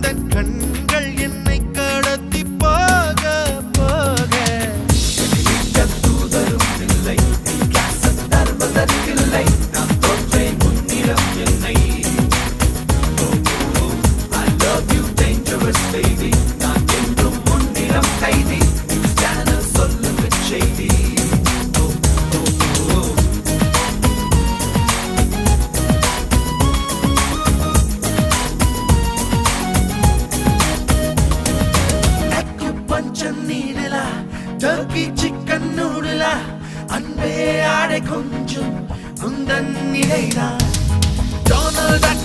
உந்தன் கண்கள் என்னை கடத்தி போக போக தூதரும் இல்லை தருவதற்கில்லை நான் தோற்றேன் முன்னிடம் என்னை I love you dangerous baby நான் என்றும் முன்னிடம் கைதி சேனல் சொல்லும் செய்தி Turkey chicken noodle அன்பே ஆடை கொஞ்சம் உந்தன் நிலைதான் Donald Duck